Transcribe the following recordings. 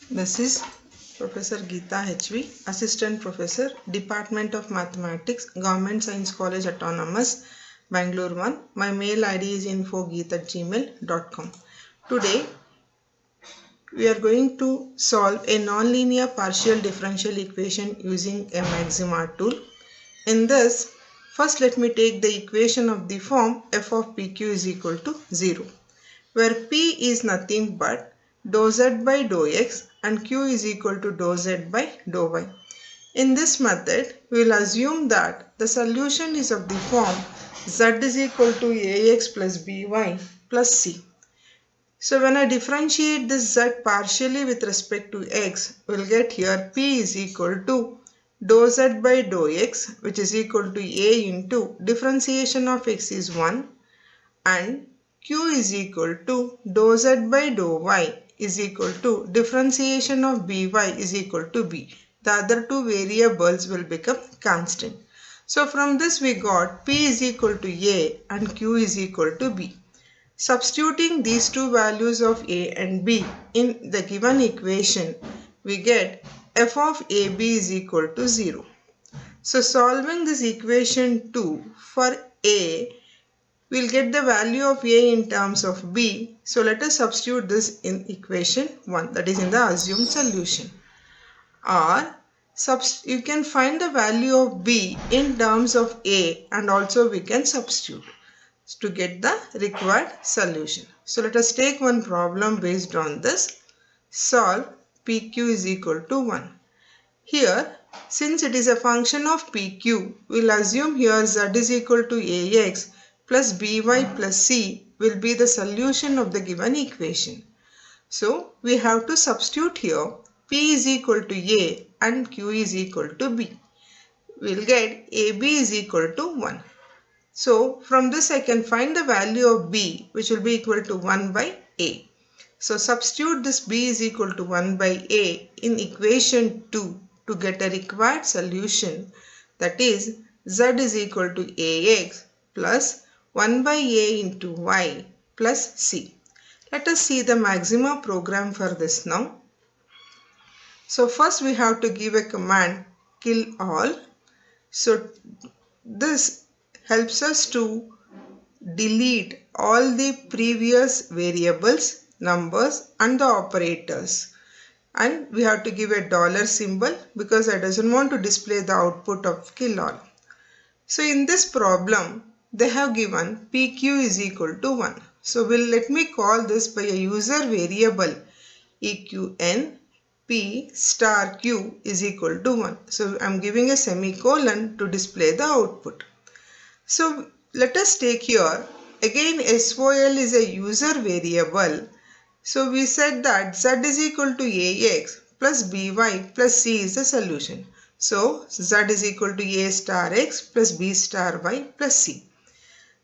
This is Professor Geeta HV, Assistant Professor, Department of Mathematics, Government Science College Autonomous, Bangalore 1. My mail ID is info.geet@gmail.com. Today, we are going to solve a nonlinear partial differential equation using a maxima tool. In this, first let me take the equation of the form f of pq is equal to 0, where p is nothing but dou z by dou x and q is equal to dou z by dou y. In this method, we will assume that the solution is of the form z is equal to ax plus by plus c. So when I differentiate this z partially with respect to x, we will get here p is equal to dou z by dou x, which is equal to a into differentiation of x is 1, and q is equal to dou z by dou y is equal to differentiation of by is equal to b. The other two variables will become constant. So from this we got p is equal to a and q is equal to b. Substituting these two values of a and b in the given equation, we get f of ab is equal to 0. So solving this equation 2 for a, we'll get the value of a in terms of b. So let us substitute this in equation 1, that is in the assumed solution. Or you can find the value of b in terms of a and also we can substitute to get the required solution. So let us take one problem based on this. Solve pq is equal to 1. Here, since it is a function of pq, we will assume here z is equal to ax plus by plus c will be the solution of the given equation. So we have to substitute here p is equal to a and q is equal to b. We will get ab is equal to 1. So from this I can find the value of b, which will be equal to 1 by a. So substitute this b is equal to 1 by a in equation 2 to get a required solution, that is z is equal to ax plus 1 by a into y plus c. Let us see the maxima program for this now. So first we have to give a command kill all. So this helps us to delete all the previous variables, numbers and the operators. And we have to give a dollar symbol because I doesn't want to display the output of kill all. So in this problem, they have given pq is equal to 1. So let me call this by a user variable eqn p star q is equal to 1. So I am giving a semicolon to display the output. So let us take here, again sol is a user variable. So we said that z is equal to ax plus by plus c is the solution. So z is equal to a star x plus b star y plus c.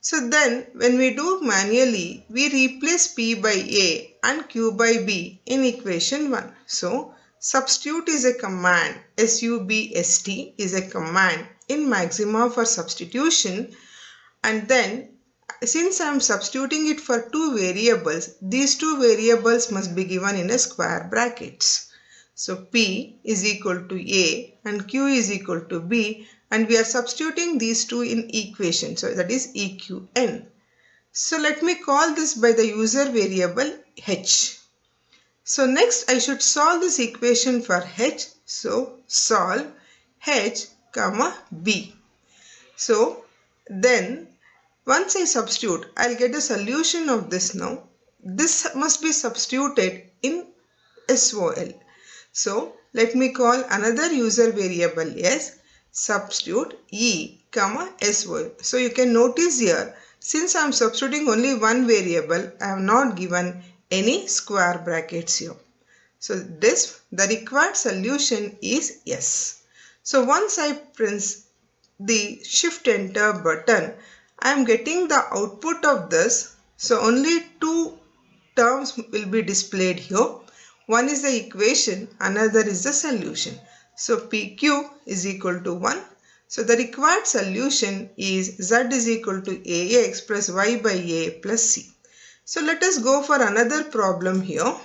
So then when we do manually, we replace p by a and q by b in equation 1. So substitute is a command, subst is a command in maxima for substitution, and then since I am substituting it for two variables, these two variables must be given in a square brackets. So p is equal to a and q is equal to b, and we are substituting these two in equation, so that is eqn. So let me call this by the user variable h. So next I should solve this equation for h. So solve h comma b. So then once I substitute, I'll get the solution of this now. This must be substituted in sol. So let me call another user variable as substitute e comma sol. So you can notice here, since I am substituting only one variable, I have not given any square brackets here. So the required solution is yes. So once I press the shift enter button, I am getting the output of this. So only two terms will be displayed here. One is the equation, another is the solution. So pq is equal to 1. So the required solution is z is equal to ax plus y by a plus c. So let us go for another problem here.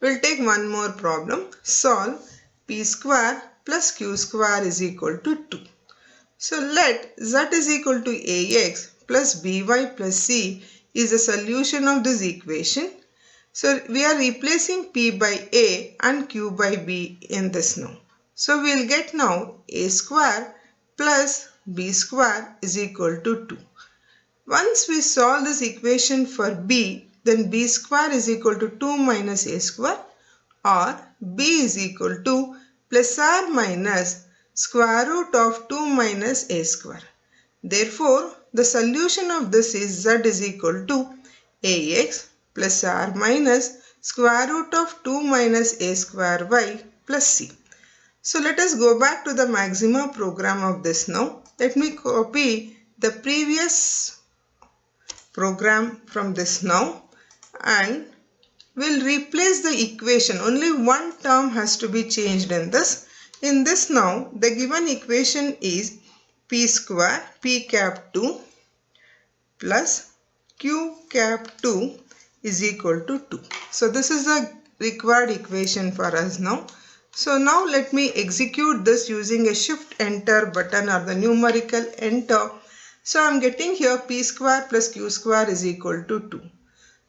we'll take one more problem. Solve p square plus q square is equal to 2. So let z is equal to ax plus by plus c is the solution of this equation. So we are replacing p by a and q by b in this now. So we'll get now a square plus b square is equal to 2. Once we solve this equation for b, then b square is equal to 2 minus a square, or b is equal to plus or minus square root of 2 minus a square. Therefore, the solution of this is z is equal to ax plus or minus square root of 2 minus a square y plus c. So let us go back to the Maxima program of this now. Let me copy the previous program from this now and we'll replace the equation. Only one term has to be changed in this. In this now, the given equation is p square p cap 2 plus q cap 2 is equal to 2. So this is the required equation for us now. So now let me execute this using a shift enter button or the numerical enter. So I am getting here p square plus q square is equal to 2.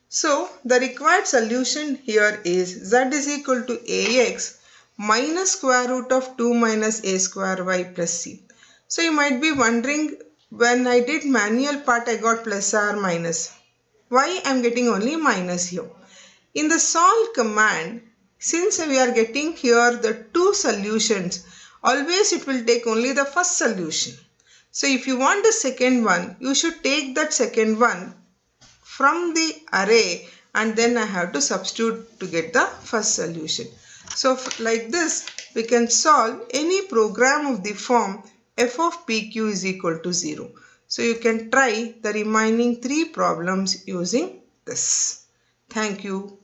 So the required solution here is z is equal to ax minus square root of 2 minus a square y plus c. So you might be wondering, when I did manual part I got plus or minus. Why I am getting only minus here? In the solve command, since we are getting here the two solutions, always it will take only the first solution. So if you want the second one, you should take that second one from the array and then I have to substitute to get the first solution. So like this, we can solve any program of the form f of pq is equal to 0. So you can try the remaining 3 problems using this. Thank you.